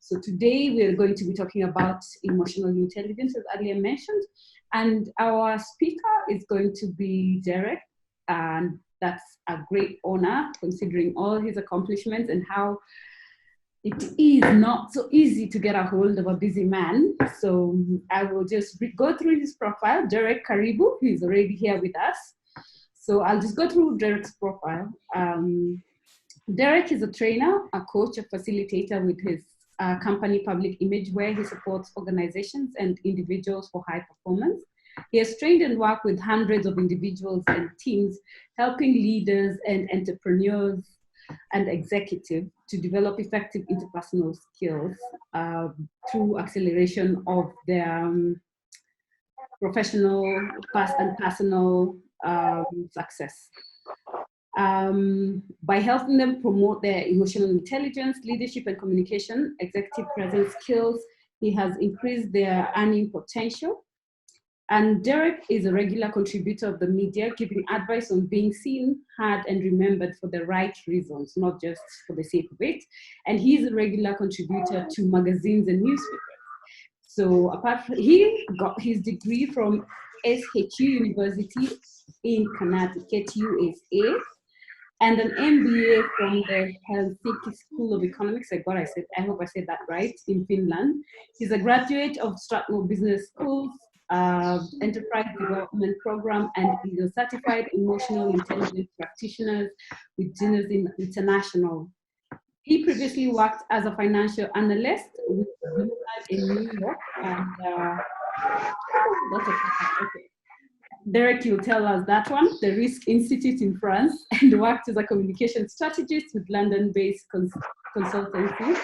So today we're going to be talking about emotional intelligence, as earlier mentioned, and our speaker is going to be Derek, and that's a great honor considering all his accomplishments and how it is not so easy to get a hold of a busy man. So I will just go through his profile. Derek Karibu, he's already here with us. So I'll just go through Derek's profile. Derek is a trainer, a coach, a facilitator with his company Public Image, where he supports organizations and individuals for high performance. He has trained and worked with hundreds of individuals and teams, helping leaders and entrepreneurs and executives to develop effective interpersonal skills through acceleration of their professional and personal success. By helping them promote their emotional intelligence, leadership and communication, executive presence skills, he has increased their earning potential. And Derek is a regular contributor of the media, giving advice on being seen, heard, and remembered for the right reasons, not just for the sake of it. And he's a regular contributor to magazines and newspapers. So apart from, he got his degree from SHU University in Connecticut, USA, and an MBA from the Helsinki School of Economics. I hope I said that right, in Finland. He's a graduate of Strathmore Business School's Enterprise Development Program, and is a certified emotional intelligence practitioner with Guinness International. He previously worked as a financial analyst with Bloomberg in New York, and okay. Derek, you'll tell us that one, the Risk Institute in France, and worked as a communication strategist with London-based consultancy,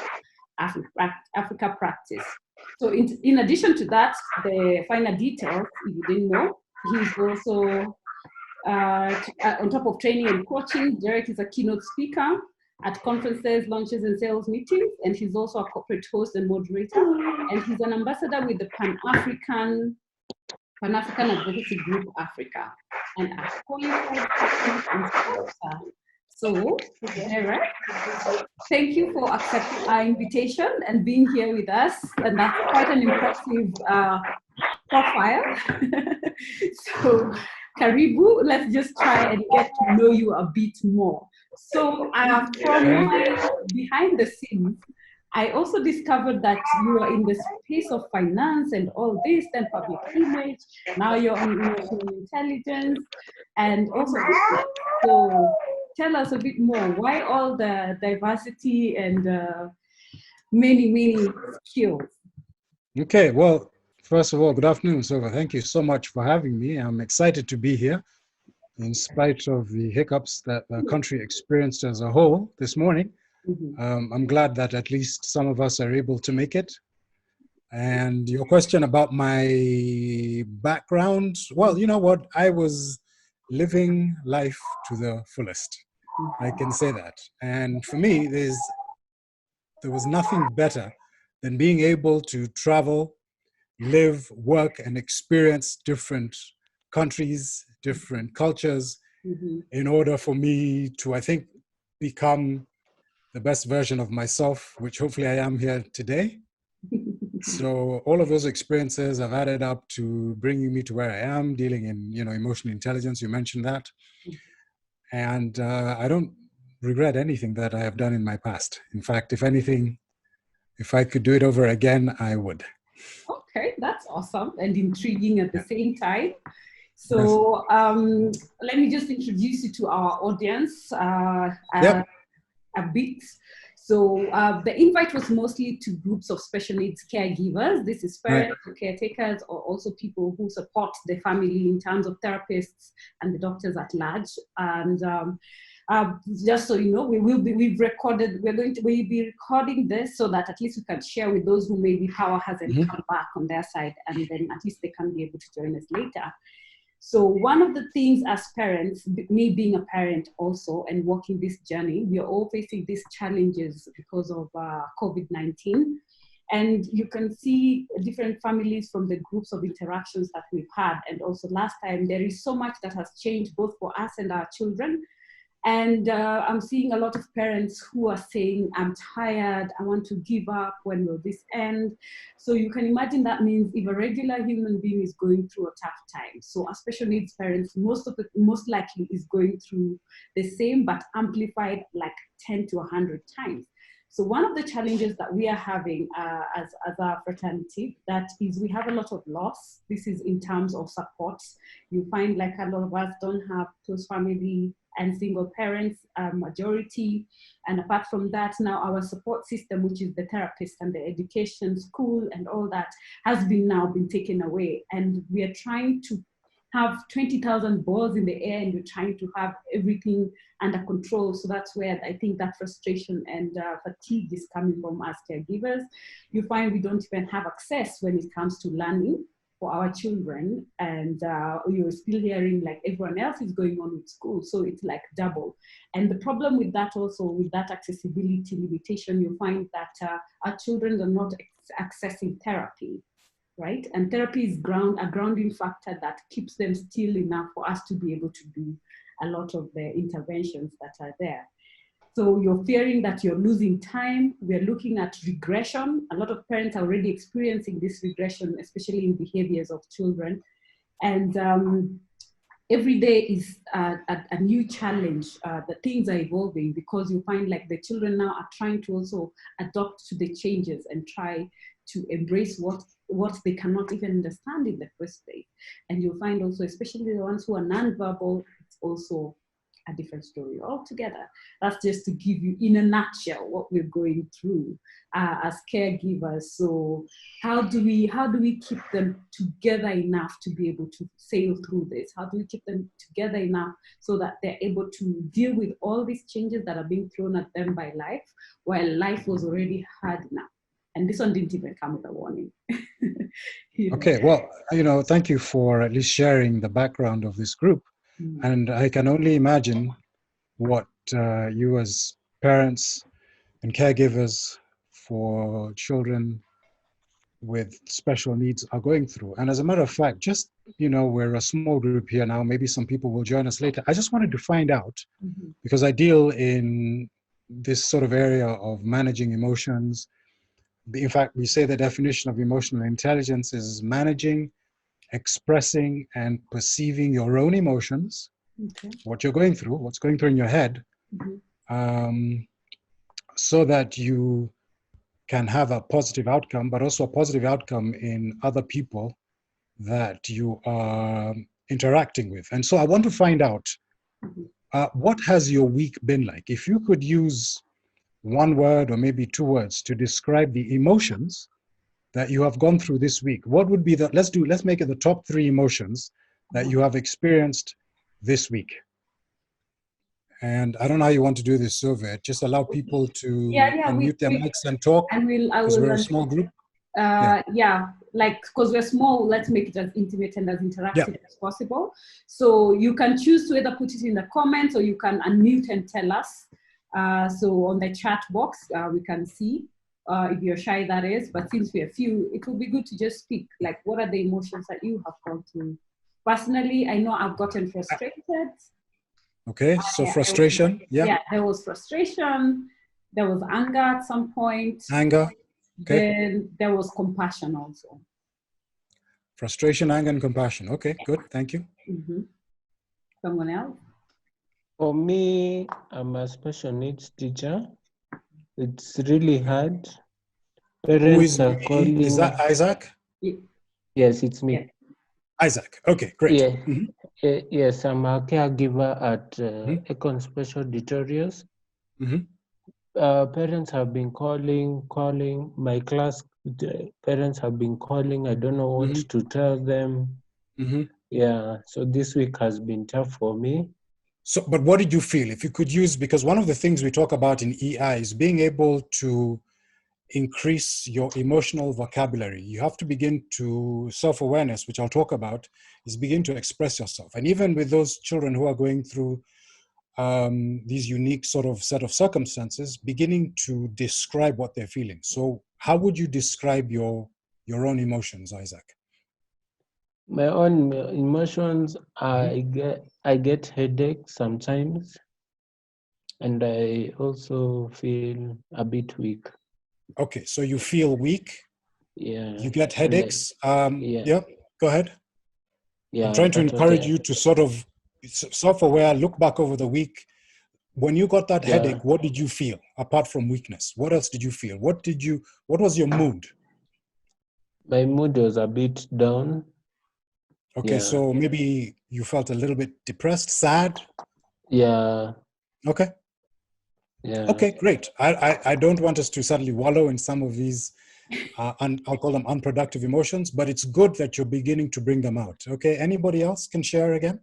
Africa Practice. So in addition to that, the finer details, if you didn't know, he's also, on top of training and coaching, Derek is a keynote speaker at conferences, launches, and sales meetings, and he's also a corporate host and moderator, and he's an ambassador with the Pan-African Advocacy Group Africa, and a qualified sponsor. So, Derek, thank you for accepting our invitation and being here with us, and that's quite an impressive profile. So, Karibu, let's just try and get to know you a bit more. So, from my behind the scenes, I also discovered that you are in the space of finance and all this, then public image. Now you're on emotional intelligence and also business. So tell us a bit more. Why all the diversity and many skills? Okay, well, first of all, good afternoon, Sylvia. Thank you so much for having me. I'm excited to be here in spite of the hiccups that the country experienced as a whole this morning. I'm glad that at least some of us are able to make it. And your question about my background, well, you know what? I was living life to the fullest. I can say that. And for me, there was nothing better than being able to travel, live, work, and experience different countries, different cultures, in order for me to, I think, become the best version of myself, which hopefully I am here today. So all of those experiences have added up to bringing me to where I am, dealing in, emotional intelligence. You mentioned that. And I don't regret anything that I have done in my past. In fact, if anything, if I could do it over again, I would. Okay, that's awesome and intriguing at the same time. So let me just introduce you to our audience. A bit. So the invite was mostly to groups of special needs caregivers. This is parents, caretakers, or also people who support the family in terms of therapists and the doctors at large. And just so you know, we'll be recording this so that at least we can share with those who maybe power hasn't come back on their side, and then at least they can be able to join us later. So one of the things as parents, me being a parent also and walking this journey, we are all facing these challenges because of COVID-19. And you can see different families from the groups of interactions that we've had. And also last time, there is so much that has changed both for us and our children. And I'm seeing a lot of parents who are saying, I'm tired, I want to give up, when will this end? So you can imagine that means if a regular human being is going through a tough time, so as special needs parents, most likely is going through the same, but amplified like 10 to 100 times. So one of the challenges that we are having as a fraternity, that is we have a lot of loss. This is in terms of support. You find like a lot of us don't have close family and single parents, majority. And apart from that, now our support system, which is the therapist and the education, school and all that, has now been taken away. And we are trying to have 20,000 balls in the air, and you're trying to have everything under control. So that's where I think that frustration and fatigue is coming from as caregivers. You find we don't even have access when it comes to learning for our children, and you're still hearing like everyone else is going on with school, so it's like double. And the problem with that also, with that accessibility limitation, you find that our children are not accessing therapy, right? And therapy is a grounding factor that keeps them still enough for us to be able to do a lot of the interventions that are there. So you're fearing that you're losing time. We're looking at regression. A lot of parents are already experiencing this regression, especially in behaviors of children. And every day is a new challenge. The things are evolving, because you find like the children now are trying to also adopt to the changes and try to embrace what they cannot even understand in the first place. And you'll find also, especially the ones who are nonverbal, it's also a different story altogether. That's just to give you in a nutshell what we're going through as caregivers. So how do we keep them together enough to be able to sail through this? How do we keep them together enough so that they're able to deal with all these changes that are being thrown at them by life, while life was already hard enough? And this one didn't even come with a warning. Okay, well, thank you for at least sharing the background of this group. And I can only imagine what you as parents and caregivers for children with special needs are going through. And as a matter of fact, just, we're a small group here now, maybe some people will join us later. I just wanted to find out, because I deal in this sort of area of managing emotions. In fact, we say the definition of emotional intelligence is managing, expressing, and perceiving your own emotions, what you're going through, what's going through in your head, so that you can have a positive outcome, but also a positive outcome in other people that you are interacting with. And so I want to find out, what has your week been like? If you could use one word or maybe two words to describe the emotions that you have gone through this week, what would be let's make it the top 3 emotions that you have experienced this week. And I don't know how you want to do this, Sylvia. Just allow people to unmute their mics and talk, because we're a small group. Like, because we're small, let's make it as intimate and as interactive as possible. So you can choose to either put it in the comments, or you can unmute and tell us. So on the chat box, we can see if you're shy, that is. But since we're few, it will be good to just speak. Like, what are the emotions that you have gone through? Personally, I know I've gotten frustrated. Okay, so frustration, Yeah, there was frustration. There was anger at some point. Anger, okay. Then there was compassion also. Frustration, anger, and compassion. Okay, good, thank you. Someone else? For me, I'm a special needs teacher. It's really hard. Parents are calling. Is that Isaac? Yes, it's me. Yeah. Isaac, okay, great. Yeah. Yes, I'm a caregiver at Econ Special Tutorials. Parents have been calling. My class parents have been calling. I don't know what to tell them. Yeah, so this week has been tough for me. So, but what did you feel? If you could use, because one of the things we talk about in EI is being able to increase your emotional vocabulary. You have to begin to self-awareness, which I'll talk about, is begin to express yourself. And even with those children who are going through these unique sort of set of circumstances, beginning to describe what they're feeling. So how would you describe your own emotions, Isaac? My own emotions, I get headache sometimes. And I also feel a bit weak. Okay, so you feel weak. Yeah. You get headaches. Yeah. Yeah, go ahead. Yeah, I'm trying to that's what encourage you to sort of self-aware, look back over the week. When you got that headache, what did you feel apart from weakness? What else did you feel? What was your mood? My mood was a bit down. Okay, Yeah. so maybe you felt a little bit depressed, sad? Yeah. Okay. Yeah. Okay, great. I don't want us to suddenly wallow in some of these, I'll call them unproductive emotions, but it's good that you're beginning to bring them out. Okay, anybody else can share again?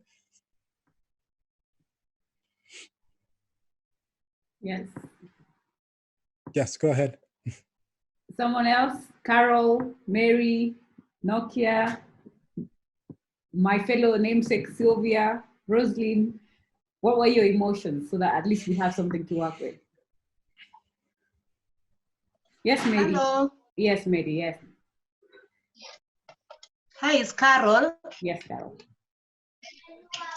Yes. Yes, go ahead. Someone else? Carol, Mary, Nokia, my fellow namesake Sylvia, Roslyn. What were your emotions so that at least we have something to work with? Yes, Mary. Hello. Yes, Mary, yes. Hi, it's Carol. Yes, Carol.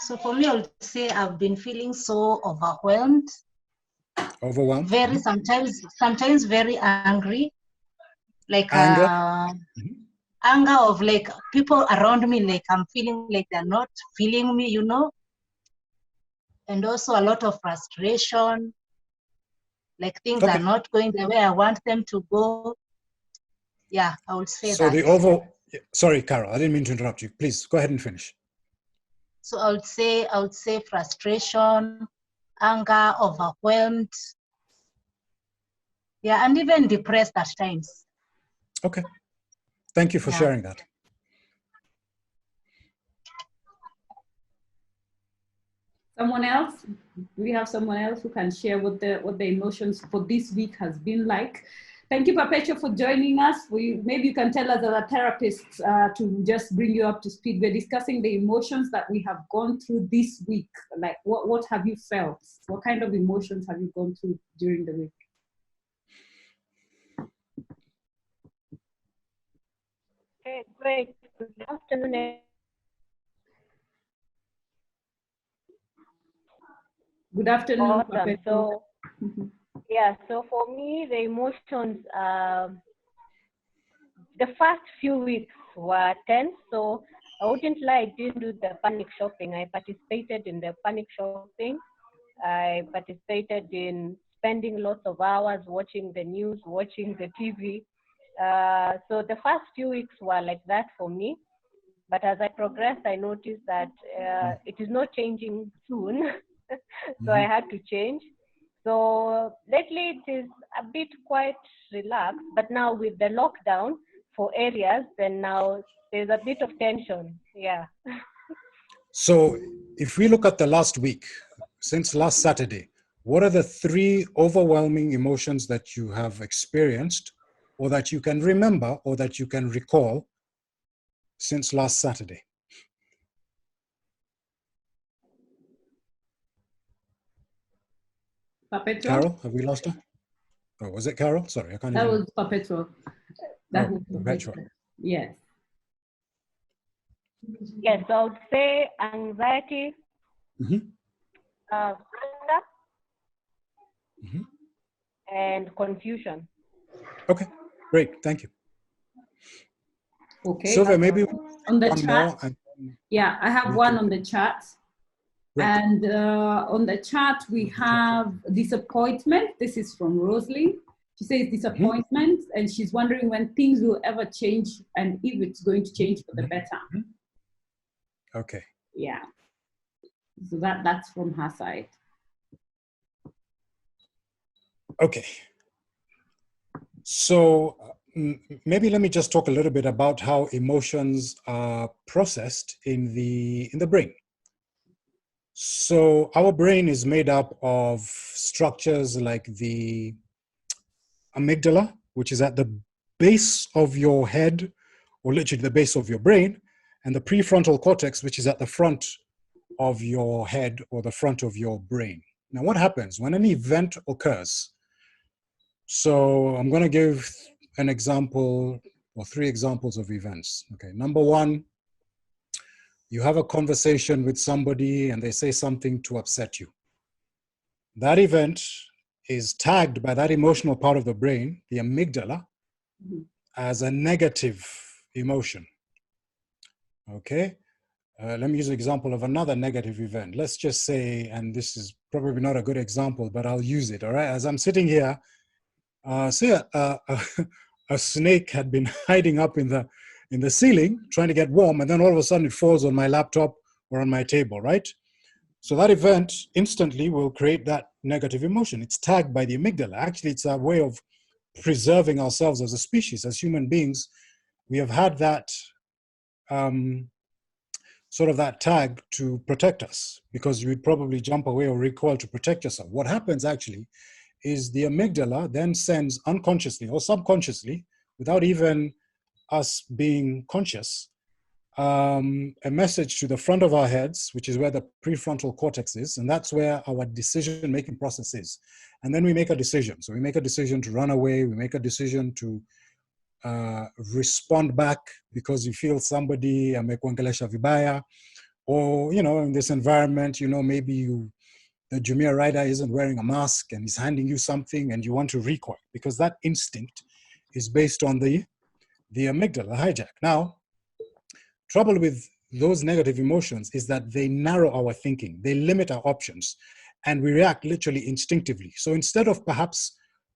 So for me, I would say I've been feeling so overwhelmed. Overwhelmed? Very sometimes very angry. Like Anger? anger of like people around me, like I'm feeling like they're not feeling me, you know. And also a lot of frustration. Like things are not going the way I want them to go. Yeah, I would say so that. Sorry, Carol, I didn't mean to interrupt you. Please go ahead and finish. So I would say frustration, anger, overwhelmed. Yeah, and even depressed at times. Okay. Thank you for sharing that. Someone else? Do we have someone else who can share what the emotions for this week has been like? Thank you, Perpetua, for joining us. Maybe you can tell us as a therapist to just bring you up to speed. We're discussing the emotions that we have gone through this week. Like, what have you felt? What kind of emotions have you gone through during the week? Okay, great. Good afternoon. Good afternoon. Awesome. So, yeah, so for me, the emotions, the first few weeks were tense. So I wouldn't lie, I didn't do the panic shopping. I participated in the panic shopping. I participated in spending lots of hours watching the news, watching the TV. So the first few weeks were like that for me. But as I progressed, I noticed that it is not changing soon. So I had to change. So lately it is a bit quite relaxed, but now with the lockdown for areas, then now there's a bit of tension. Yeah. So if we look at the last week, since last Saturday, what are the 3 overwhelming emotions that you have experienced or that you can remember or that you can recall since last Saturday? Perpetua? Carol, have we lost her? Oh, was it Carol? Sorry, I can't That even... was Perpetua. Perpetua. Yes. Yes, so I would say anxiety, anger, and confusion. Okay, great, thank you. Okay. Sylvia, maybe on the one chat. more. Yeah, I have one on the chat. Great. And on the chat, we have disappointment. This is from Rosalie. She says disappointment, and she's wondering when things will ever change and if it's going to change for the better. Okay. Yeah. So that's from her side. Okay. So maybe let me just talk a little bit about how emotions are processed in the brain. So our brain is made up of structures like the amygdala, which is at the base of your head, or literally the base of your brain, and the prefrontal cortex, which is at the front of your head or the front of your brain. Now, what happens when an event occurs? So I'm going to give an example or 3 examples of events. Okay, number 1, you have a conversation with somebody and they say something to upset you. that event is tagged by that emotional part of the brain, the amygdala, as a negative emotion. Okay? Let me use an example of another negative event. Let's just say, and this is probably not a good example, but I'll use it, all right? As I'm sitting here, say a snake had been hiding up in the ceiling, trying to get warm, and then all of a sudden it falls on my laptop or on my table, right? So that event instantly will create that negative emotion. It's tagged by the amygdala. Actually, it's a way of preserving ourselves as a species, as human beings. We have had that sort of that tag to protect us, because you would probably jump away or recoil to protect yourself. What happens actually is the amygdala then sends unconsciously or subconsciously, without even us being conscious, a message to the front of our heads, which is where the prefrontal cortex is, and that's where our decision-making process is. And then we make a decision. So we make a decision to run away, we make a decision to respond back because you feel somebody amekuongelesha vibaya, or in this environment, maybe the Jumia rider isn't wearing a mask and he's handing you something and you want to recoil, because that instinct is based on the amygdala hijack. Now, trouble with those negative emotions is that they narrow our thinking, they limit our options, and we react literally instinctively. So instead of perhaps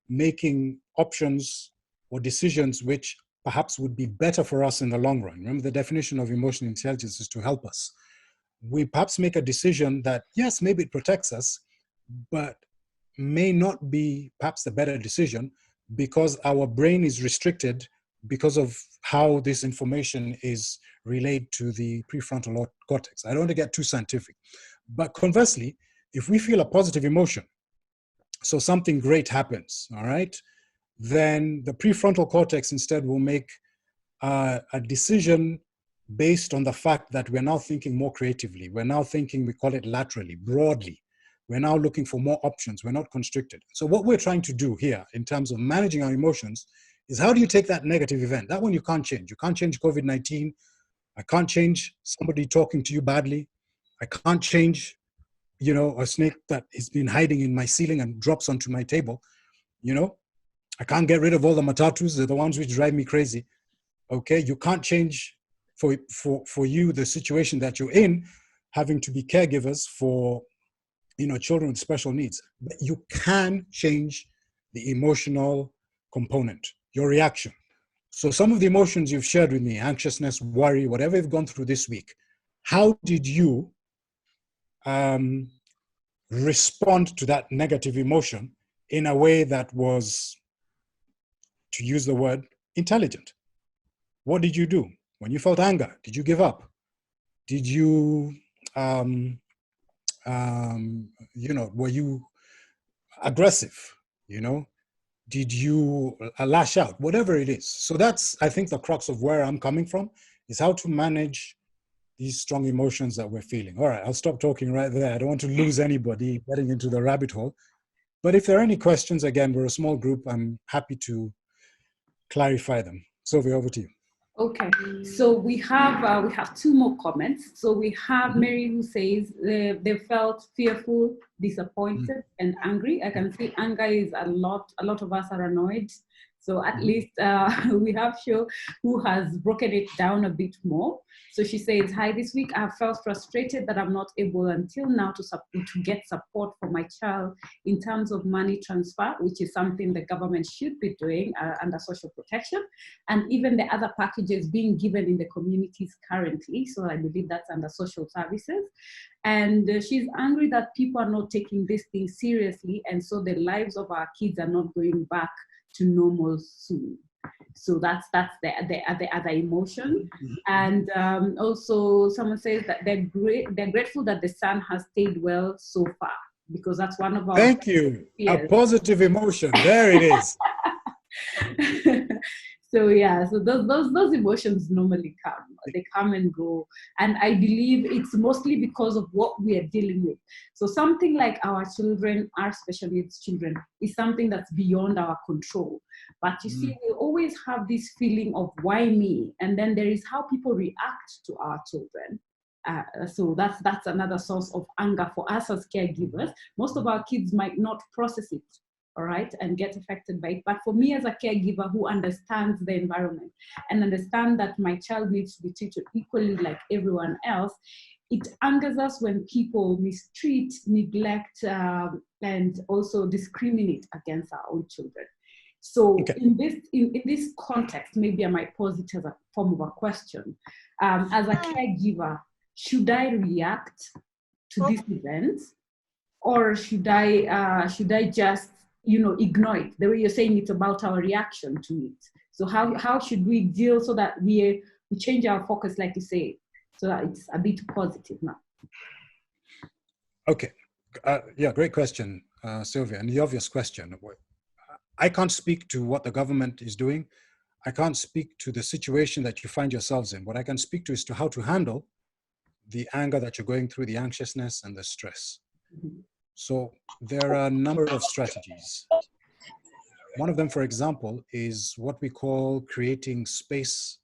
making options or decisions which perhaps would be better for us in the long run, remember the definition of emotional intelligence is to help us, we perhaps make a decision that, yes, maybe it protects us, but may not be perhaps the better decision, because our brain is restricted because of how this information is relayed to the prefrontal cortex. I don't want to get too scientific, but conversely, if we feel a positive emotion, so something great happens, all right, then the prefrontal cortex instead will make a decision based on the fact that we're now thinking more creatively. We're now thinking, we call it laterally, broadly. We're now looking for more options. We're not constricted. So what we're trying to do here in terms of managing our emotions is, how do you take that negative event? That one you can't change. You can't change COVID-19. I can't change somebody talking to you badly. I can't change, a snake that has been hiding in my ceiling and drops onto my table. I can't get rid of all the matatus. They're the ones which drive me crazy. Okay, you can't change for you the situation that you're in, having to be caregivers for children with special needs. But you can change the emotional component, your reaction. So some of the emotions you've shared with me, anxiousness, worry, whatever you've gone through this week, how did you respond to that negative emotion in a way that was, to use the word, intelligent? What did you do? When you felt anger, did you give up? Did you, were you aggressive? Did you lash out? Whatever it is. So that's, I think, the crux of where I'm coming from, is how to manage these strong emotions that we're feeling. All right, I'll stop talking right there. I don't want to lose anybody getting into the rabbit hole. But if there are any questions, again, we're a small group. I'm happy to clarify them. Sylvia, over to you. Okay, so we have two more comments. So we have Mary, who says they felt fearful, disappointed, and angry. I can see anger is a lot of us are annoyed. So at least we have Sho, who has broken it down a bit more. So she says, hi, this week I felt frustrated that I'm not able until now to get support for my child in terms of money transfer, which is something the government should be doing under social protection, and even the other packages being given in the communities currently. So I believe that's under social services. And she's angry that people are not taking this thing seriously, and so the lives of our kids are not going back to normal soon. So that's the other emotion. And also someone says that they're grateful that the son has stayed well so far, because that's one of our Thank you. fears. A positive emotion. There it is. So yeah, so those emotions normally come. They come and go. And I believe it's mostly because of what we are dealing with. So something like our children, our special needs children, is something that's beyond our control. But you see, we always have this feeling of why me? And then there is how people react to our children. So that's another source of anger for us as caregivers. Most of our kids might not process it, all right, and get affected by it. But for me as a caregiver who understands the environment and understand that my child needs to be treated equally like everyone else, it angers us when people mistreat, neglect, and also discriminate against our own children. So in this context, maybe I might pose it as a form of a question. As a caregiver, should I react to this event, or should I just ignore it? The way you're saying it's about our reaction to it. So how should we deal so that we change our focus, like you say, so that it's a bit positive now? Okay, yeah, great question, Sylvia, and the obvious question. I can't speak to what the government is doing. I can't speak to the situation that you find yourselves in. What I can speak to is to how to handle the anger that you're going through, the anxiousness and the stress. So there are a number of strategies. One of them, for example, is what we call creating space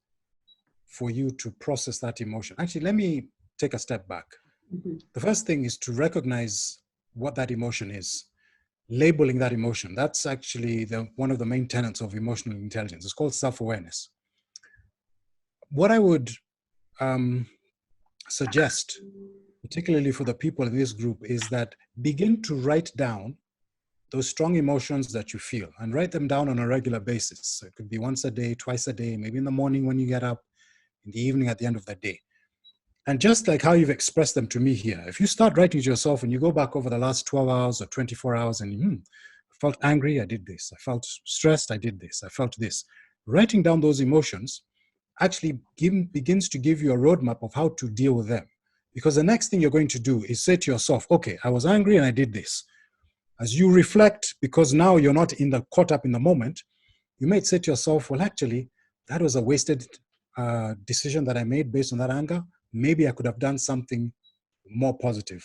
for you to process that emotion. Actually, let me take a step back. The first thing is to recognize what that emotion is. Labeling that emotion. That's actually one of the main tenets of emotional intelligence. It's called self-awareness. What I would suggest, particularly for the people in this group, is that begin to write down those strong emotions that you feel and write them down on a regular basis. So it could be once a day, twice a day, maybe in the morning when you get up, in the evening at the end of the day. And just like how you've expressed them to me here, if you start writing to yourself and you go back over the last 12 hours or 24 hours and I felt angry, I did this. I felt stressed, I did this. I felt this. Writing down those emotions actually begins to give you a roadmap of how to deal with them. Because the next thing you're going to do is say to yourself, okay, I was angry and I did this. As you reflect, because now you're not caught up in the moment, you might say to yourself, well, actually, that was a wasted decision that I made based on that anger. Maybe I could have done something more positive.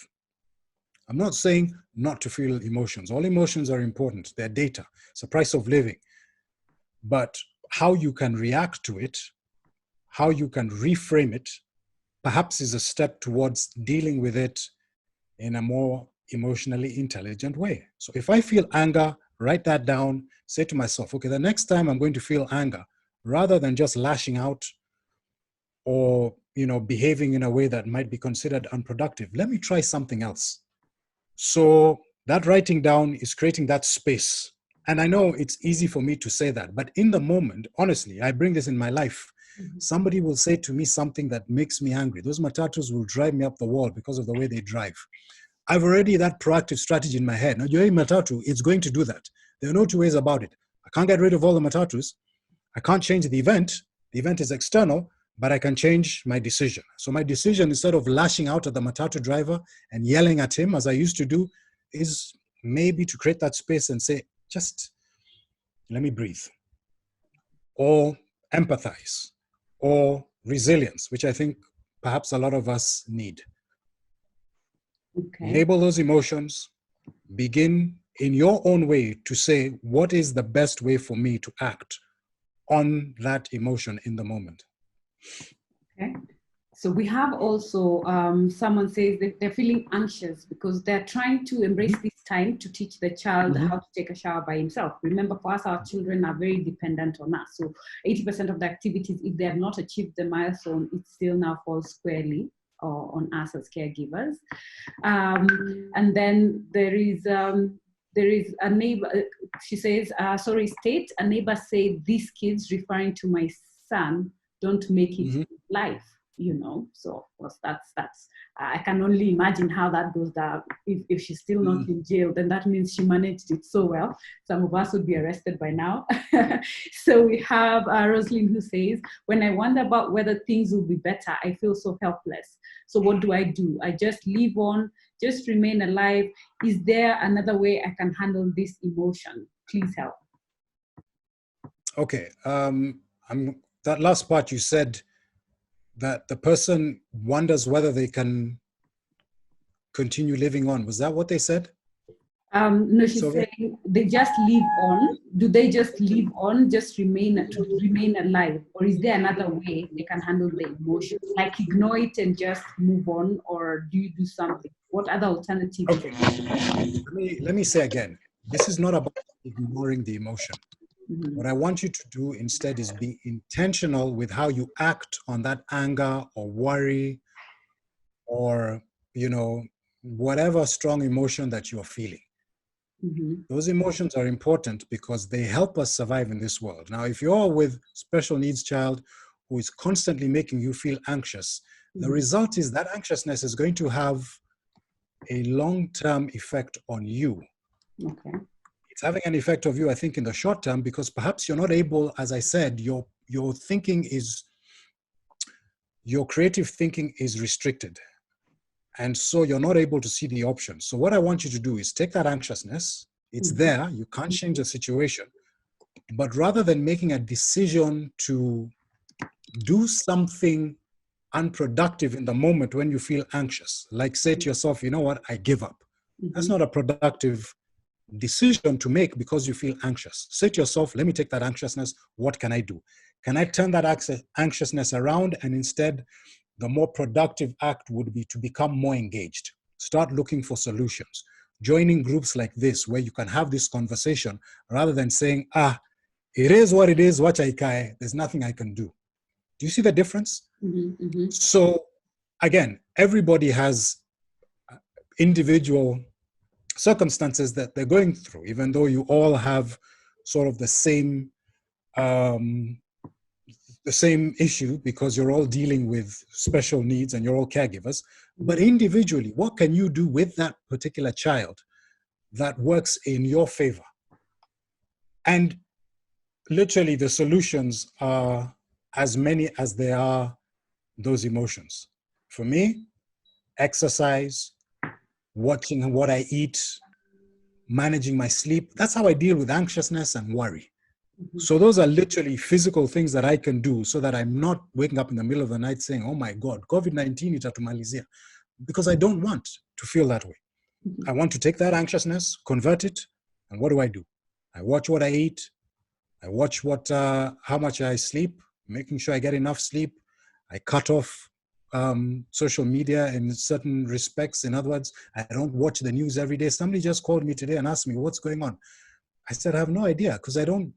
I'm not saying not to feel emotions. All emotions are important. They're data. It's the price of living. But how you can react to it, how you can reframe it, perhaps is a step towards dealing with it in a more emotionally intelligent way. So if I feel anger, write that down, say to myself, okay, the next time I'm going to feel anger, rather than just lashing out or behaving in a way that might be considered unproductive, let me try something else. So that writing down is creating that space. And I know it's easy for me to say that, but in the moment, honestly, I bring this in my life. Somebody will say to me something that makes me angry. Those matatus will drive me up the wall because of the way they drive. I've already that proactive strategy in my head. Now, your matatu, it's going to do that. There are no two ways about it. I can't get rid of all the matatus. I can't change the event. The event is external, but I can change my decision. So my decision, instead of lashing out at the matatu driver and yelling at him, as I used to do, is maybe to create that space and say, just let me breathe. Or empathize. Or resilience, which I think perhaps a lot of us need. Okay. Label those emotions. Begin in your own way to say, what is the best way for me to act on that emotion in the moment? Okay. So we have also, someone says that they're feeling anxious because they're trying to embrace this time to teach the child how to take a shower by himself. Remember, for us, our children are very dependent on us. So 80% of the activities, if they have not achieved the milestone, it still now falls squarely on us as caregivers. And then there is a neighbor, she says, sorry, state, a neighbor said, these kids, referring to my son, don't make it life. So of course that's I can only imagine how that goes down. If she's still not in jail, then that means she managed it so well. Some of us would be arrested by now. So we have Rosalind, who says, when I wonder about whether things will be better, I feel so helpless. So what do? I just live on, just remain alive. Is there another way I can handle this emotion? Please help. Okay, that last part you said, that the person wonders whether they can continue living on. Was that what they said? No, she's saying they just live on? Do they just live on, just remain alive? Or is there another way they can handle the emotions? Like ignore it and just move on, or do you do something? What other alternatives? Okay. Let me say again, this is not about ignoring the emotion. Mm-hmm. What I want you to do instead is be intentional with how you act on that anger or worry or, whatever strong emotion that you're feeling. Mm-hmm. Those emotions are important because they help us survive in this world. Now, if you're with special needs child who is constantly making you feel anxious, the result is that anxiousness is going to have a long-term effect on you. Okay. It's having an effect of you, I think, in the short term, because perhaps you're not able, as I said, your creative thinking is restricted. And so you're not able to see the options. So what I want you to do is take that anxiousness, it's there, you can't change the situation, but rather than making a decision to do something unproductive in the moment when you feel anxious, like say to yourself, you know what, I give up. That's not a productive decision to make because you feel anxious. Say to yourself, let me take that anxiousness, what can I do? Can I turn that anxiousness around? And instead, the more productive act would be to become more engaged. Start looking for solutions. Joining groups like this where you can have this conversation rather than saying, it is what it is, there's nothing I can do. Do you see the difference? So again, everybody has individual circumstances that they're going through, even though you all have sort of the same issue because you're all dealing with special needs and you're all caregivers. But individually, what can you do with that particular child that works in your favor? And literally the solutions are as many as there are those emotions. For me, exercise, watching what I eat, managing my sleep. That's how I deal with anxiousness and worry. So those are literally physical things that I can do so that I'm not waking up in the middle of the night saying, oh my God, COVID-19 itatumalizia, because I don't want to feel that way. I want to take that anxiousness, convert it, and what do? I watch what I eat. I watch how much I sleep, making sure I get enough sleep. I cut off social media in certain respects. In other words, I don't watch the news every day. Somebody just called me today and asked me, what's going on? I said, I have no idea because I don't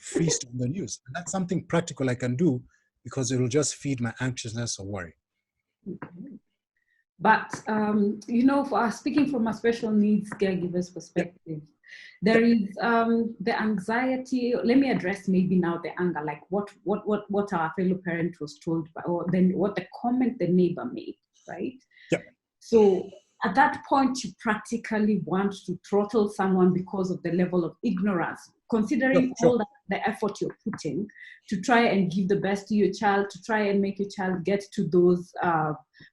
feast on the news. And that's something practical I can do because it will just feed my anxiousness or worry. But, for us, speaking from a special needs caregiver's perspective, there is the anxiety. Let me address maybe now the anger, like what our fellow parent was told, or then what the comment the neighbor made, right? Yeah. So at that point, you practically want to throttle someone because of the level of ignorance, considering all the effort you're putting to try and give the best to your child, to try and make your child get to those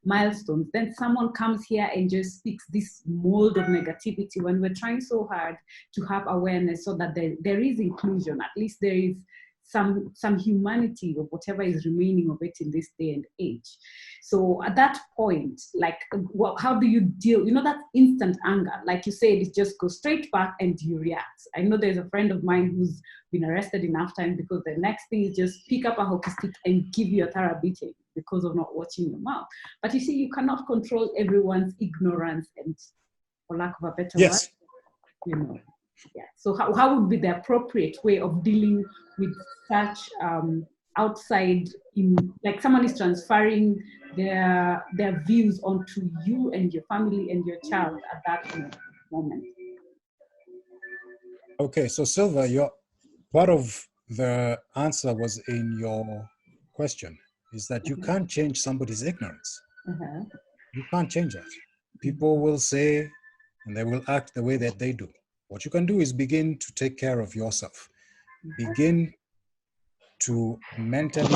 milestones. Then someone comes here and just speaks this mold of negativity when we're trying so hard to have awareness so that there is inclusion. At least there is some humanity of whatever is remaining of it in this day and age. So at that point, like, how do you deal? That instant anger, like you said, it just goes straight back and you react. I know there's a friend of mine who's been arrested enough times because the next thing is just pick up a hockey stick and give you a thorough beating because of not watching your mouth. But you see, you cannot control everyone's ignorance and, for lack of a better word, Yeah. So how would be the appropriate way of dealing with such outside, like someone is transferring their views onto you and your family and your child at that moment? Okay, so Sylvia, part of the answer was in your question, is that you can't change somebody's ignorance. You can't change that. People will say and they will act the way that they do. What you can do is begin to take care of yourself. Begin to mentally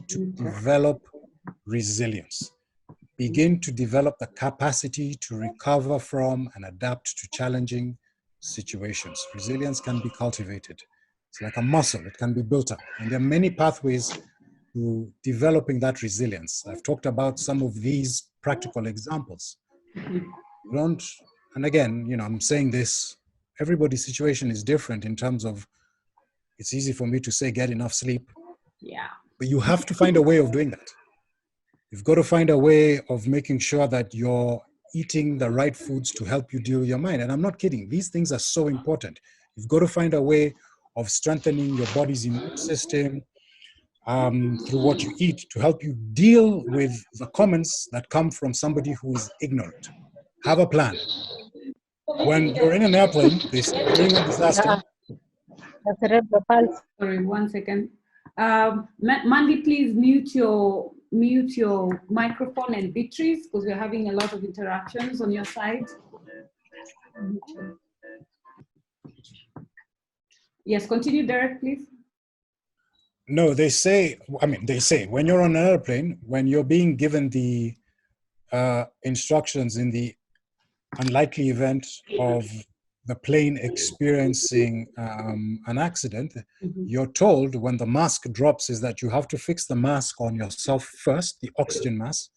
develop resilience. Begin to develop the capacity to recover from and adapt to challenging situations. Resilience can be cultivated. It's like a muscle, it can be built up. And there are many pathways to developing that resilience. I've talked about some of these practical examples. You don't and again, you know, I'm saying this, everybody's situation is different in terms of, it's easy for me to say get enough sleep. Yeah. But you have to find a way of doing that. You've got to find a way of making sure that you're eating the right foods to help you deal with your mind. And I'm not kidding. These things are so important. You've got to find a way of strengthening your body's immune system through what you eat to help you deal with the comments that come from somebody who is ignorant. Have a plan. When you're in an airplane, they say during a disaster. Sorry, 1 second. Mandy, please mute your microphone and Beatrice, because we're having a lot of interactions on your side. Yes, continue, Derek, please. No, they say, when you're on an airplane, when you're being given the instructions in the unlikely event of the plane experiencing an accident, you're told when the mask drops is that you have to fix the mask on yourself first, the oxygen mask,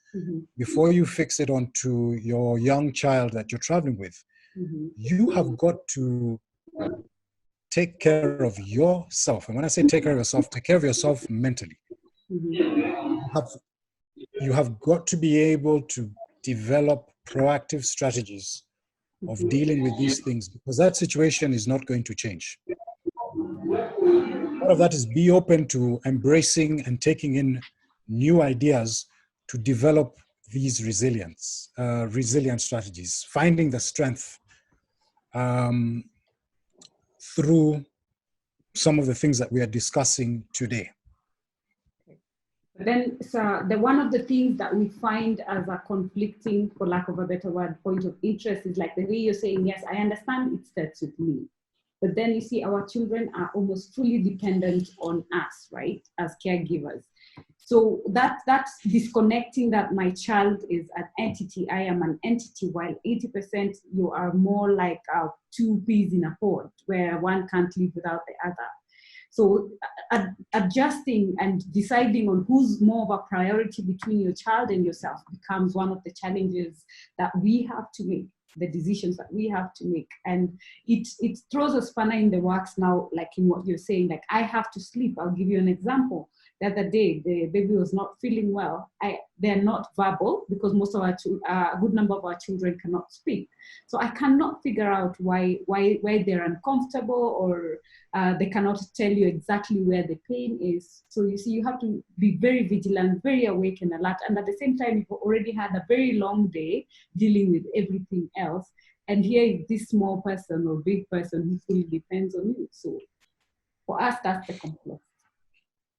before you fix it onto your young child that you're traveling with. You have got to take care of yourself. And when I say take care of yourself, take care of yourself mentally. You have got to be able to develop proactive strategies of dealing with these things, because that situation is not going to change. Part of that is be open to embracing and taking in new ideas to develop these resilient strategies, finding the strength through some of the things that we are discussing today. Then, one of the things that we find as a conflicting, for lack of a better word, point of interest is like the way you're saying, yes, I understand it starts with me. But then you see our children are almost fully dependent on us, right, as caregivers. So that's disconnecting that my child is an entity, I am an entity, while 80% you are more like two peas in a pod, where one can't live without the other. So adjusting and deciding on who's more of a priority between your child and yourself becomes one of the challenges that we have to make, the decisions that we have to make. And it throws a spanner in the works now, like in what you're saying, like I have to sleep. I'll give you an example. The other day, the baby was not feeling well. They're not verbal because most of a good number of our children cannot speak. So I cannot figure out why they're uncomfortable, or they cannot tell you exactly where the pain is. So you see, you have to be very vigilant, very awake and alert. And at the same time, you've already had a very long day dealing with everything else. And here is this small person or big person who fully depends on you. So for us, that's the complex.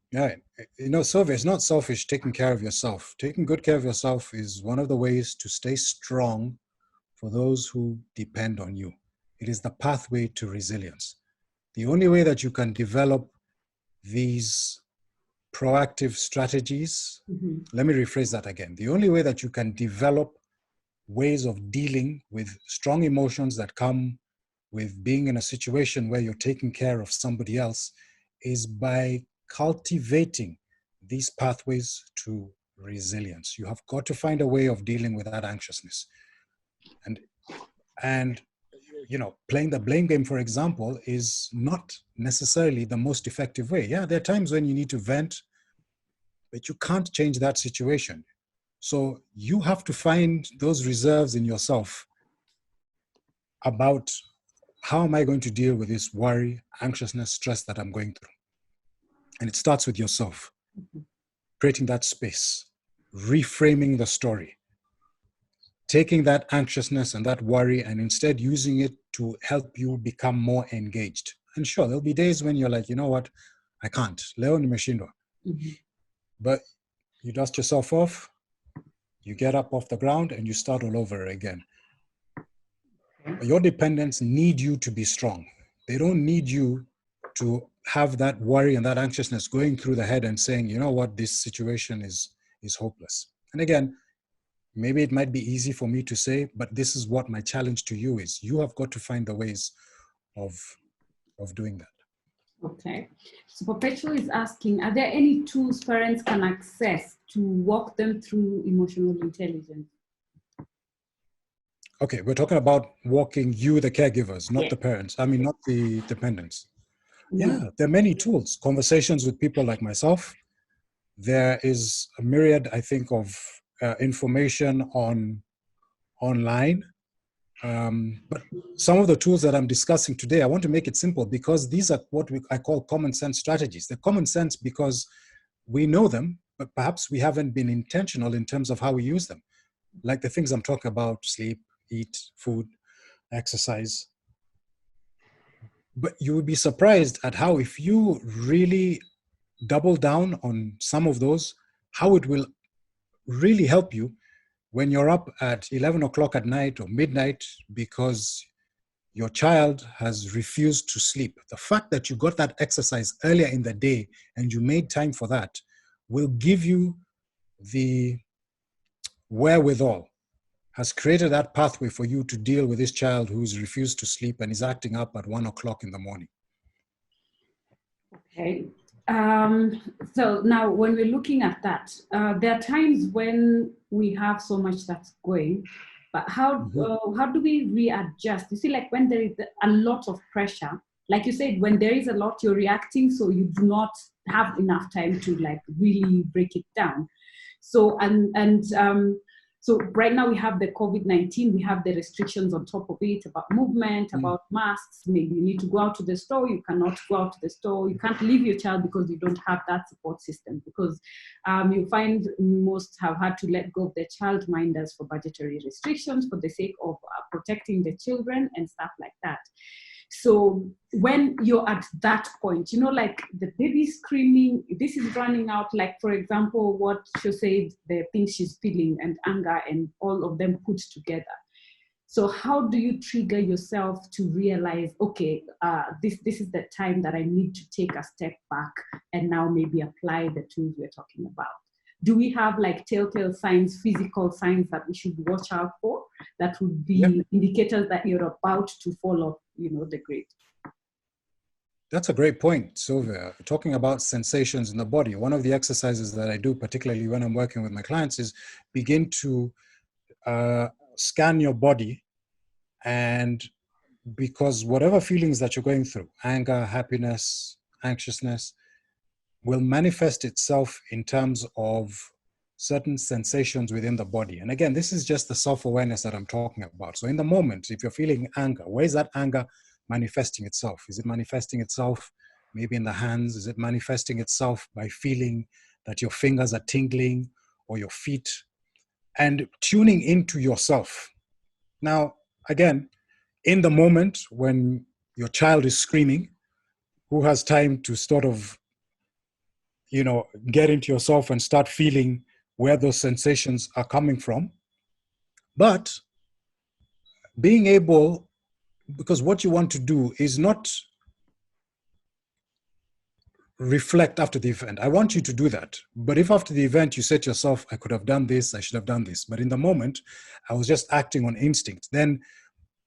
Yeah, you know, Sylvia, it's not selfish taking care of yourself. Taking good care of yourself is one of the ways to stay strong for those who depend on you. It is the pathway to resilience. The only way that you can develop these proactive strategies, let me rephrase that again. The only way that you can develop ways of dealing with strong emotions that come with being in a situation where you're taking care of somebody else is by cultivating these pathways to resilience. You have got to find a way of dealing with that anxiousness. And you know, playing the blame game, for example, is not necessarily the most effective way. Yeah, there are times when you need to vent, but you can't change that situation. So you have to find those reserves in yourself about how am I going to deal with this worry, anxiousness, stress that I'm going through. And it starts with yourself, creating that space, reframing the story, taking that anxiousness and that worry and instead using it to help you become more engaged. And sure, there'll be days when you're like, you know what, I can't. Leo ni meshindwa. But you dust yourself off, you get up off the ground and you start all over again. Your dependents need you to be strong. They don't need you to have that worry and that anxiousness going through the head and saying, you know what, this situation is hopeless. And again, maybe it might be easy for me to say, but this is what my challenge to you is. You have got to find the ways of doing that. Okay. So Perpetual is asking, are there any tools parents can access to walk them through emotional intelligence? Okay, we're talking about walking you, the caregivers, not Yes. the parents. I mean, not the dependents. Mm. Yeah, there are many tools, conversations with people like myself. There is a myriad, I think, of information online. But some of the tools that I'm discussing today, I want to make it simple because these are what I call common sense strategies. They're common sense because we know them, but perhaps we haven't been intentional in terms of how we use them. Like the things I'm talking about: sleep, eat, food, exercise. But you would be surprised at how, if you really double down on some of those, how it will really help you when you're up at 11 o'clock at night or midnight because your child has refused to sleep. The fact that you got that exercise earlier in the day and you made time for that will give you the wherewithal, has created that pathway for you to deal with this child who's refused to sleep and is acting up at 1 o'clock in the morning. Okay. So now when we're looking at that, there are times when we have so much that's going, but how do we readjust? You see, like when there is a lot of pressure, like you said, when there is a lot, you're reacting, so you do not have enough time to like really break it down. So, so right now we have the COVID-19, we have the restrictions on top of it about movement, about masks. Maybe you need to go out to the store, you cannot go out to the store. You can't leave your child because you don't have that support system, because you find most have had to let go of their childminders for budgetary restrictions for the sake of protecting the children and stuff like that. So when you're at that point, you know, like the baby screaming, this is running out, like for example, what she said, the things she's feeling and anger and all of them put together. So how do you trigger yourself to realize, okay, this is the time that I need to take a step back and now maybe apply the tools we're talking about? Do we have like telltale signs, physical signs that we should watch out for that would be indicators that you're about to fall off, you know, the grid? That's a great point, Sylvia. Talking about sensations in the body, one of the exercises that I do, particularly when I'm working with my clients, is begin to scan your body, and because whatever feelings that you're going through, anger, happiness, anxiousness, will manifest itself in terms of certain sensations within the body. And again, this is just the self-awareness that I'm talking about. So in the moment, if you're feeling anger, where is that anger manifesting itself? Is it manifesting itself maybe in the hands? Is it manifesting itself by feeling that your fingers are tingling or your feet? And tuning into yourself. Now, again, in the moment when your child is screaming, who has time to sort of, you know, get into yourself and start feeling where those sensations are coming from? But being able, because what you want to do is not reflect after the event. I want you to do that. But if after the event you say to yourself, I could have done this, I should have done this, but in the moment, I was just acting on instinct, then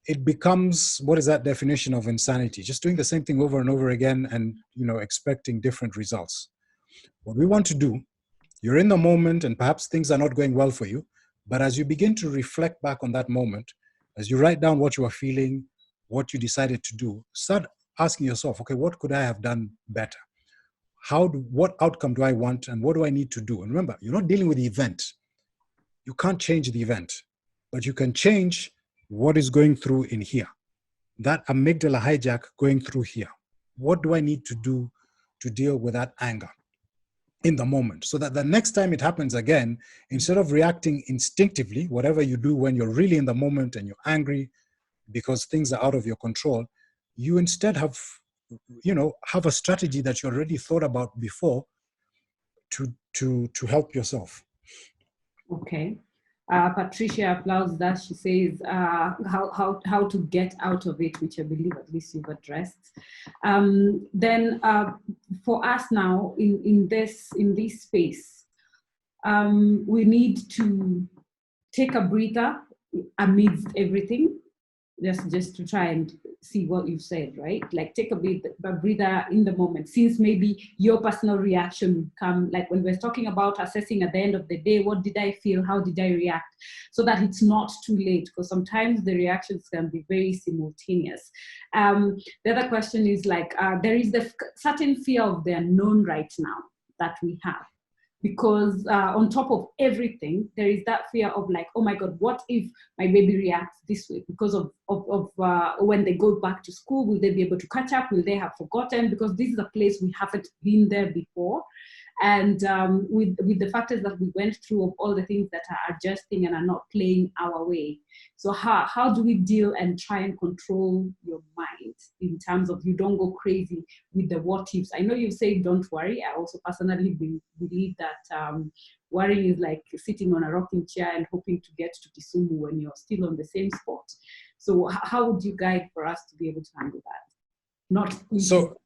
it becomes, what is that definition of insanity? Just doing the same thing over and over again and, you know, expecting different results. What we want to do, you're in the moment and perhaps things are not going well for you, but as you begin to reflect back on that moment, as you write down what you are feeling, what you decided to do, start asking yourself, okay, what could I have done better? What outcome do I want and what do I need to do? And remember, you're not dealing with the event. You can't change the event, but you can change what is going through in here. That amygdala hijack going through here. What do I need to do to deal with that anger in the moment, so that the next time it happens again, instead of reacting instinctively, whatever you do when you're really in the moment and you're angry because things are out of your control, you instead have, you know, have a strategy that you already thought about before to help yourself. Okay. Patricia applauds that. She says how to get out of it, which I believe at least you've addressed. Then for us now in this space, we need to take a breather amidst everything. just to try and see what you said, right? Like take a breather in the moment, since maybe your personal reaction would come, like when we're talking about assessing at the end of the day, what did I feel, how did I react, so that it's not too late, because sometimes the reactions can be very simultaneous. The other question is like, there is the certain fear of the unknown right now that we have. Because on top of everything, there is that fear of like, oh my God, what if my baby reacts this way? Because of when they go back to school, will they be able to catch up? Will they have forgotten? Because this is a place we haven't been there before. And with the factors that we went through of all the things that are adjusting and are not playing our way. So how do we deal and try and control your mind in terms of you don't go crazy with the what ifs? I know you say don't worry. I also personally believe that worrying is like sitting on a rocking chair and hoping to get to Kisumu when you're still on the same spot. So how would you guide for us to be able to handle that? Not so.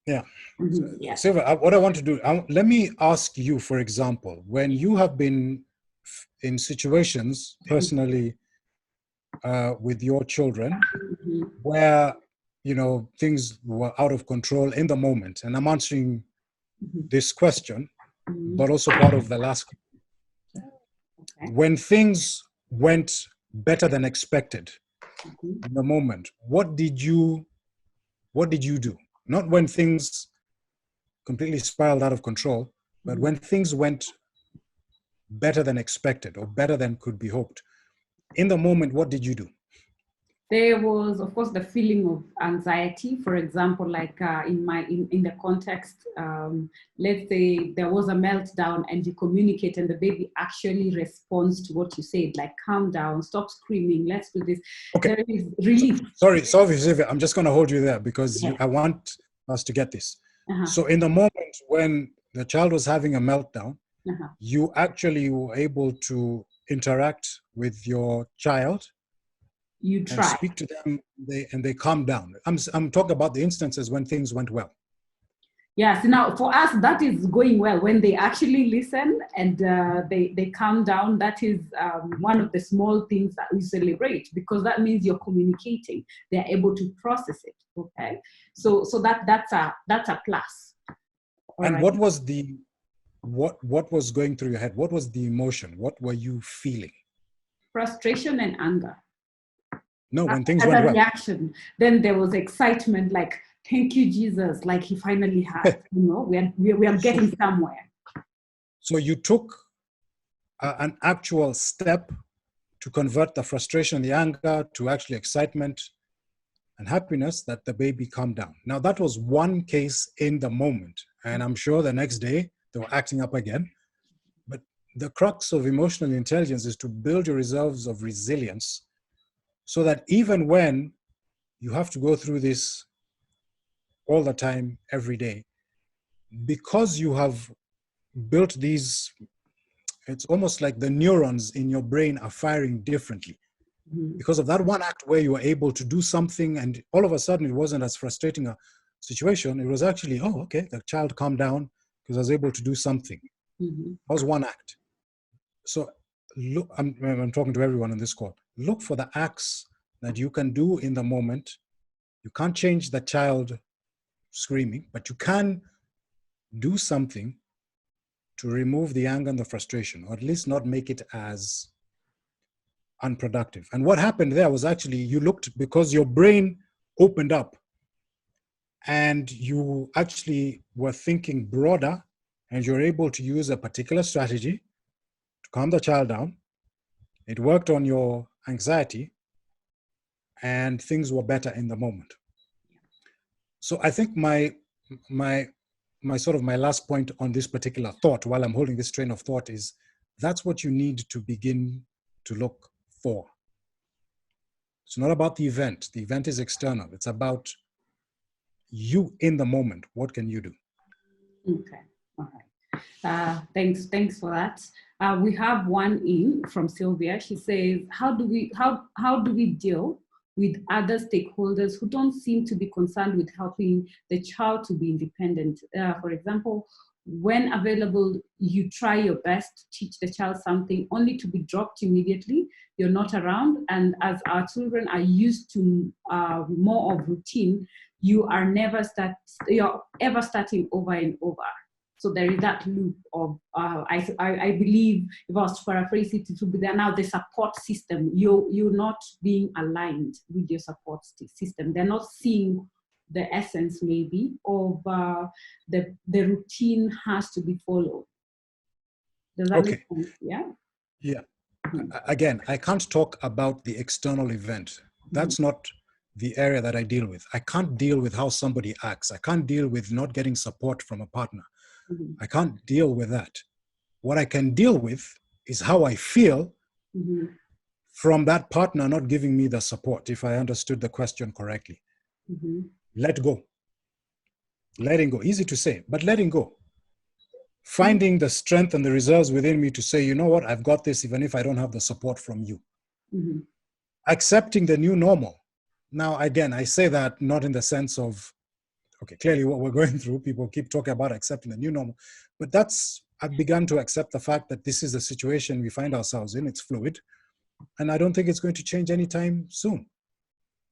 Yeah. Mm-hmm. Yeah. Sylvia, what I want to do, let me ask you, for example, when you have been in situations personally with your children where, you know, things were out of control in the moment, and I'm answering this question, but also part of the last question. Okay. When things went better than expected in the moment, what did you do? Not when things completely spiraled out of control, but when things went better than expected or better than could be hoped. In the moment, what did you do? There was, of course, the feeling of anxiety. For example, like in the context, let's say there was a meltdown and you communicate and the baby actually responds to what you said, like calm down, stop screaming, let's do this. Okay. There is relief. Sorry, Sylvia, I'm just going to hold you there because I want us to get this. So in the moment when the child was having a meltdown, you actually were able to interact with your child. You try. And speak to them, and they calm down. I'm talking about the instances when things went well. Yes, now for us, that is going well. When they actually listen and they calm down, that is one of the small things that we celebrate, because that means you're communicating. They're able to process it, okay? So that's a plus. All and right. What was what was going through your head? What was the emotion? What were you feeling? Frustration and anger. No, when things went well. Reaction. Then there was excitement, like, thank you, Jesus, like he finally had, you know, we are getting somewhere. So you took an actual step to convert the frustration, the anger, to actually excitement and happiness, that the baby calmed down. Now that was one case in the moment. And I'm sure the next day they were acting up again. But the crux of emotional intelligence is to build your reserves of resilience, so that even when you have to go through this all the time, every day, because you have built these, it's almost like the neurons in your brain are firing differently. Because of that one act where you were able to do something, and all of a sudden it wasn't as frustrating a situation. It was actually, oh, okay, the child calmed down because I was able to do something. That was one act. So look, I'm talking to everyone on this call. Look for the acts that you can do in the moment. You can't change the child screaming, but you can do something to remove the anger and the frustration, or at least not make it as unproductive. And what happened there was actually you looked, because your brain opened up and you actually were thinking broader, and you're able to use a particular strategy to calm the child down. It worked on your anxiety and things were better in the moment. So I think my last point on this particular thought, while I'm holding this train of thought, is that's what you need to begin to look for. It's not about the event. The event is external. It's about you in the moment. What can you do? Okay, all right. Thanks for that. We have one in from Sylvia. She says, how do we deal with other stakeholders who don't seem to be concerned with helping the child to be independent. For example, when available, you try your best to teach the child something only to be dropped immediately. You're not around. And as our children are used to more of routine, you're ever starting over and over. So there is that loop of, I believe, if I was to paraphrase it, it would be there now the support system. You're not being aligned with your support system. They're not seeing the essence maybe of the routine has to be followed. Does that make sense? Yeah? Yeah. Again, I can't talk about the external event. That's not the area that I deal with. I can't deal with how somebody acts. I can't deal with not getting support from a partner. I can't deal with that. What I can deal with is how I feel from that partner not giving me the support, if I understood the question correctly. Let go. Letting go. Easy to say, but letting go. Finding the strength and the reserves within me to say, you know what, I've got this even if I don't have the support from you. Accepting the new normal. Now, again, I say that not in the sense of, okay, clearly what we're going through, people keep talking about accepting the new normal, but I've begun to accept the fact that this is the situation we find ourselves in. It's fluid, and I don't think it's going to change anytime soon.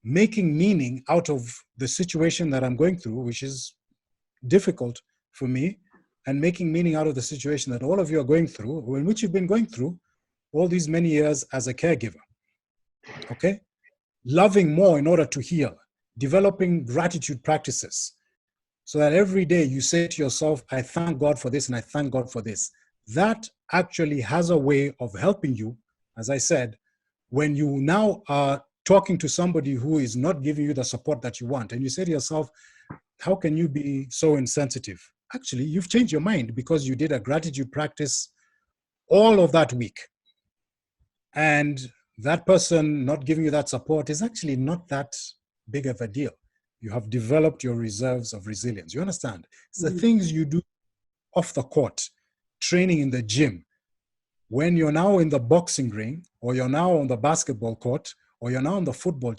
Making meaning out of the situation that I'm going through, which is difficult for me, and making meaning out of the situation that all of you are going through, or in which you've been going through all these many years as a caregiver, okay? Loving more in order to heal, developing gratitude practices, so that every day you say to yourself, I thank God for this and I thank God for this. That actually has a way of helping you, as I said, when you now are talking to somebody who is not giving you the support that you want, and you say to yourself, how can you be so insensitive? Actually, you've changed your mind because you did a gratitude practice all of that week. And that person not giving you that support is actually not that big of a deal. You have developed your reserves of resilience. You understand? It's the things you do off the court, training in the gym. When you're now in the boxing ring, or you're now on the basketball court, or you're now on the football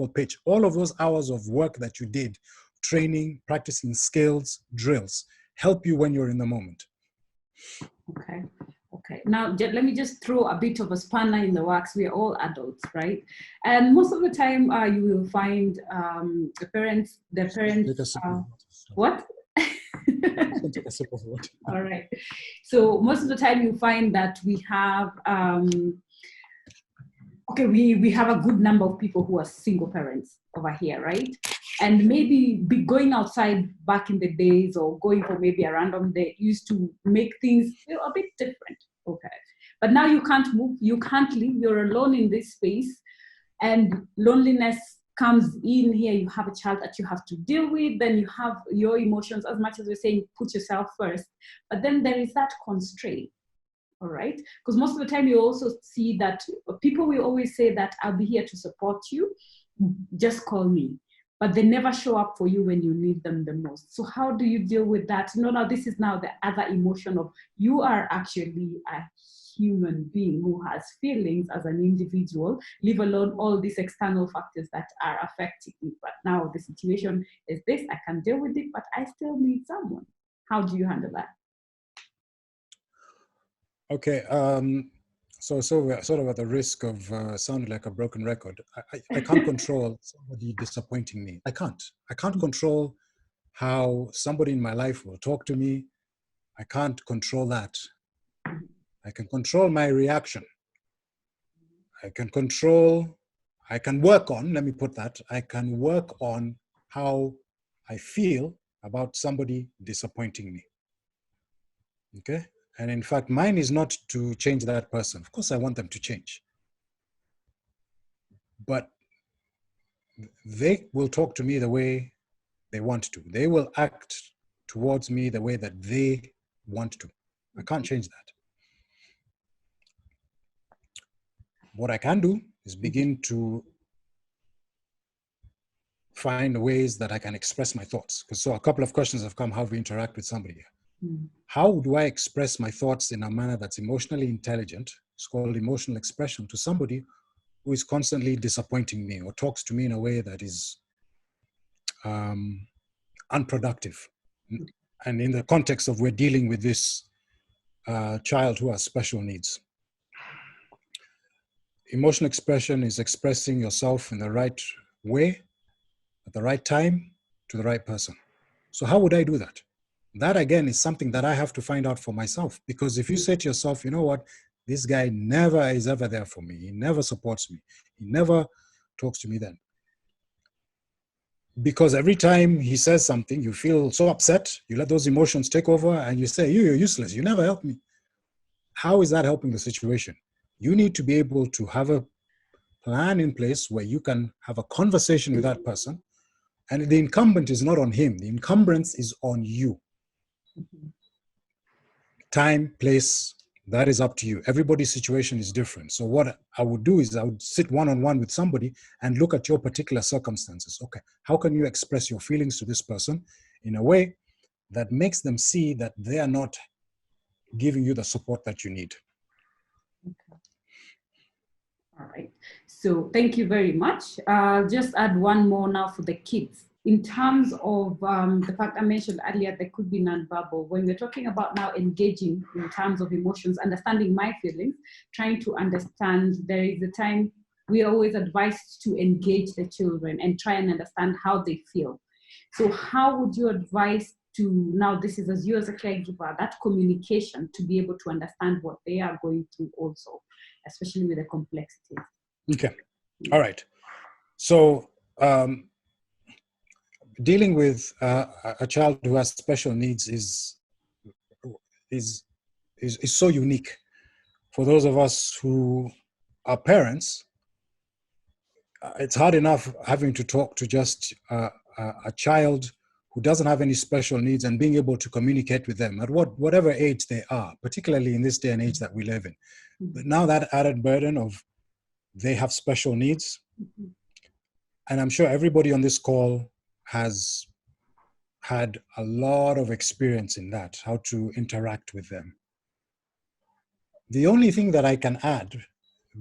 pitch, all of those hours of work that you did, training, practicing skills, drills, help you when you're in the moment. Okay. Now, let me just throw a bit of a spanner in the works. We are all adults, right? And most of the time, you will find the parents. What? Take a sip of water. All right. So most of the time, you find that we have we have a good number of people who are single parents over here, right? And maybe going outside back in the days, or going for maybe a random day, used to make things a bit different. Okay. But now you can't move, you can't leave, you're alone in this space, and loneliness comes in here. You have a child that you have to deal with, then you have your emotions, as much as we're saying, put yourself first. But then there is that constraint. All right, because most of the time you also see that people will always say that I'll be here to support you, just call me, but they never show up for you when you need them the most. So how do you deal with that? No, now this is now the other emotion of you are actually a human being who has feelings as an individual, leave alone all these external factors that are affecting you. But now the situation is this, I can deal with it, but I still need someone. How do you handle that? Okay, so we're sort of at the risk of sounding like a broken record. I can't control somebody disappointing me. I can't control how somebody in my life will talk to me. I can't control that. I can control my reaction. I can work on, let me put that, I can work on how I feel about somebody disappointing me. Okay? And in fact, mine is not to change that person. Of course, I want them to change. But they will talk to me the way they want to. They will act towards me the way that they want to. I can't change that. What I can do is begin to find ways that I can express my thoughts. So a couple of questions have come, how do we interact with somebody? How do I express my thoughts in a manner that's emotionally intelligent? It's called emotional expression, to somebody who is constantly disappointing me or talks to me in a way that is unproductive. And in the context of we're dealing with this child who has special needs. Emotional expression is expressing yourself in the right way, at the right time, to the right person. So how would I do that? That again is something that I have to find out for myself, because if you say to yourself, you know what, this guy never is ever there for me, he never supports me, he never talks to me then. Because every time he says something, you feel so upset, you let those emotions take over and you say, you're useless, you never help me. How is that helping the situation? You need to be able to have a plan in place where you can have a conversation with that person, and the incumbent is not on him, the encumbrance is on you. Time, place, that is up to you. Everybody's situation is different. So what I would do is I would sit one-on-one with somebody and look at your particular circumstances. Okay, how can you express your feelings to this person in a way that makes them see that they are not giving you the support that you need? Okay. All right. So thank you very much. Just add one more now for the kids. In terms of the fact I mentioned earlier, there could be non-verbal. When we're talking about now engaging in terms of emotions, understanding my feelings, trying to understand, there is a time we are always advised to engage the children and try and understand how they feel. So how would you advise to, now this is as you as a caregiver, that communication to be able to understand what they are going through also, especially with the complexities? Okay, all right. So dealing with a child who has special needs is so unique. For those of us who are parents, it's hard enough having to talk to just a child who doesn't have any special needs and being able to communicate with them at whatever age they are, particularly in this day and age that we live in. But now that added burden of they have special needs, and I'm sure everybody on this call has had a lot of experience in that, how to interact with them. The only thing that I can add,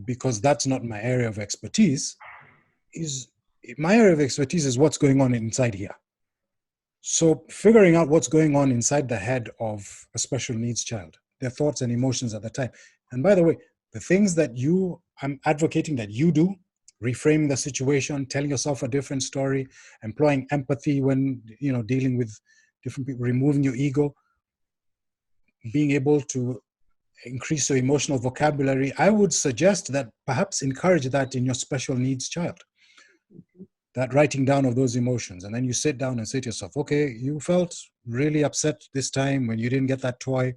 because that's not my area of expertise, is my area of expertise is what's going on inside here. So figuring out what's going on inside the head of a special needs child, their thoughts and emotions at the time. And by the way, the things that I'm advocating that you do, reframing the situation, telling yourself a different story, employing empathy when, dealing with different people, removing your ego, being able to increase your emotional vocabulary, I would suggest that perhaps encourage that in your special needs child. That writing down of those emotions. And then you sit down and say to yourself, okay, you felt really upset this time when you didn't get that toy.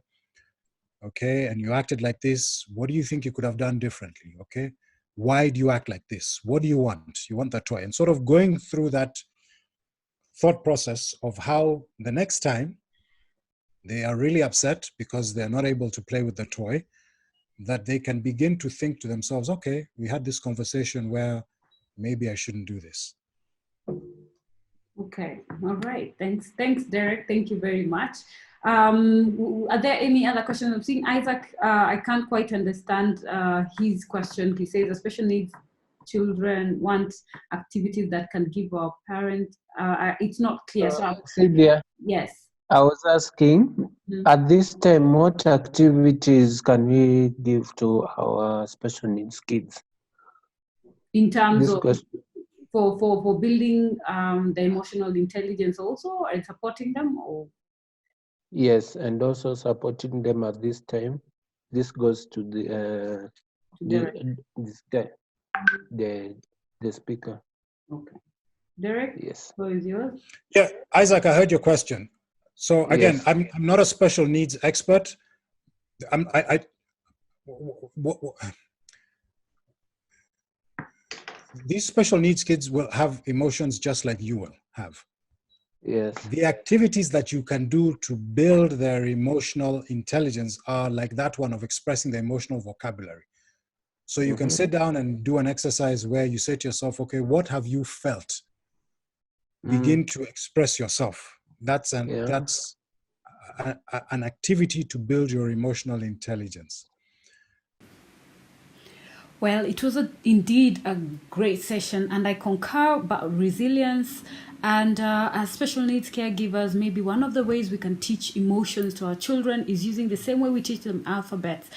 Okay, and you acted like this. What do you think you could have done differently? Okay, why do you act like this? What do you want? You want that toy. And sort of going through that thought process of how the next time they are really upset because they're not able to play with the toy, that they can begin to think to themselves, okay, we had this conversation where maybe I shouldn't do this. Okay, all right. Thanks, Derek. Thank you very much. Are there any other questions? I'm seeing Isaac, I can't quite understand his question. He says, special needs children want activities that can give our parent. It's not clear. Sylvia, yes. I was asking, at this time, what activities can we give to our special needs kids? In terms of, for building the emotional intelligence also, and supporting them? Or? Yes, and also supporting them at this time. This goes to this guy, the speaker. Okay. Derek? Yes. What is yours? Yeah, Isaac, I heard your question. So again, Yes. I'm not a special needs expert. These special needs kids will have emotions just like you will have. Yes. The activities that you can do to build their emotional intelligence are like that one of expressing the emotional vocabulary. So you can sit down and do an exercise where you say to yourself, okay, what have you felt? Begin to express yourself. That's an activity to build your emotional intelligence. Well, it was indeed a great session, and I concur about resilience. And as special needs caregivers, maybe one of the ways we can teach emotions to our children is using the same way we teach them alphabets.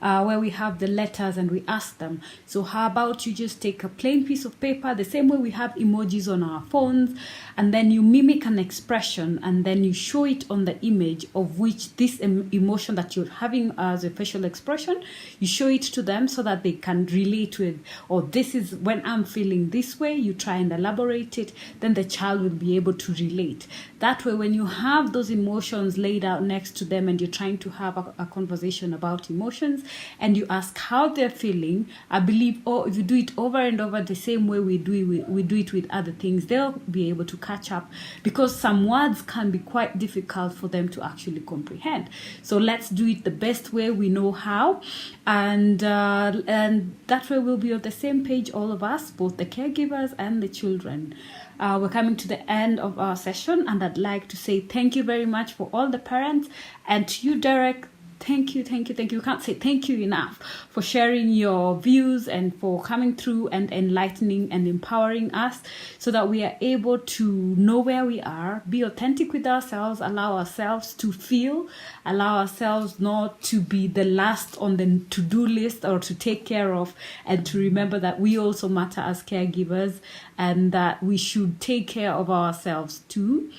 Where we have the letters and we ask them. So how about you just take a plain piece of paper, the same way we have emojis on our phones, and then you mimic an expression and then you show it on the image of which this emotion that you're having as a facial expression, you show it to them so that they can relate with, or this is when I'm feeling this way, you try and elaborate it, then the child will be able to relate. That way, when you have those emotions laid out next to them and you're trying to have a conversation about emotions, and you ask how they're feeling, I believe, if you do it over and over the same way we do it with other things, they'll be able to catch up, because some words can be quite difficult for them to actually comprehend. So let's do it the best way we know how, and that way we'll be on the same page, all of us, both the caregivers and the children. We're coming to the end of our session, and I'd like to say thank you very much for all the parents, and to you, Derek. Thank you. We can't say thank you enough for sharing your views and for coming through and enlightening and empowering us so that we are able to know where we are, be authentic with ourselves, allow ourselves to feel, allow ourselves not to be the last on the to-do list or to take care of, and to remember that we also matter as caregivers and that we should take care of ourselves too.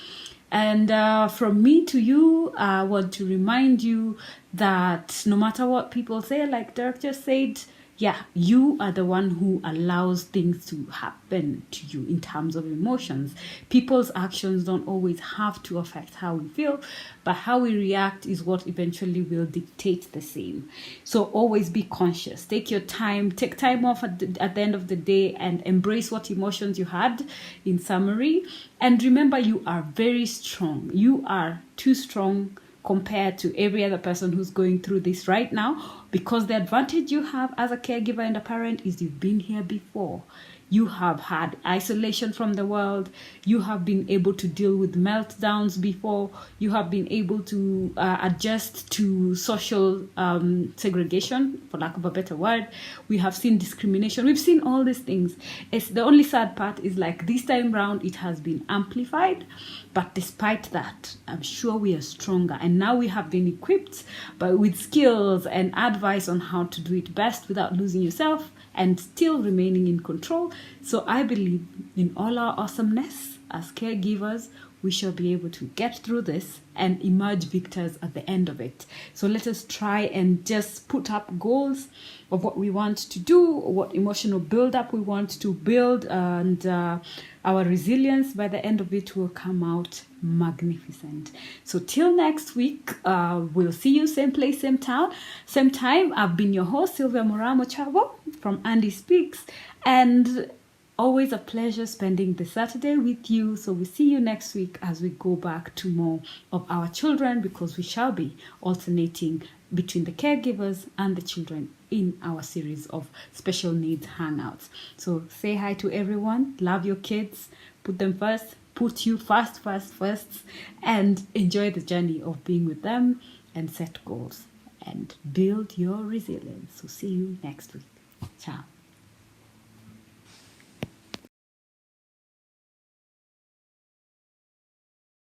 And from me to you, I want to remind you that no matter what people say, like Dirk just said, yeah, you are the one who allows things to happen to you in terms of emotions. People's actions don't always have to affect how we feel, but how we react is what eventually will dictate the same. So always be conscious. Take time off at the end of the day and embrace what emotions you had, in summary. And remember, you are very strong. You are too strong compared to every other person who's going through this right now, because the advantage you have as a caregiver and a parent is you've been here before. You have had isolation from the world. You have been able to deal with meltdowns before. You have been able to adjust to social segregation, for lack of a better word. We have seen discrimination. We've seen all these things. It's the only sad part is like this time round, it has been amplified. But despite that, I'm sure we are stronger. And now we have been equipped with skills and advice on how to do it best without losing yourself and still remaining in control. So I believe in all our awesomeness as caregivers, we shall be able to get through this and emerge victors at the end of it. So let us try and just put up goals of what we want to do, what emotional build-up we want to build, and our resilience by the end of it will come out magnificent. So till next week, we'll see you same place, same town, same time. I've been your host, Sylvia Moraa Mochabo from Andy Speaks, and always a pleasure spending the Saturday with you. So we see you next week as we go back to more of our children, because we shall be alternating between the caregivers and the children in our series of special needs hangouts. So say hi to everyone, love your kids, put them first, put you first, and enjoy the journey of being with them and set goals and build your resilience. So see you next week. Ciao.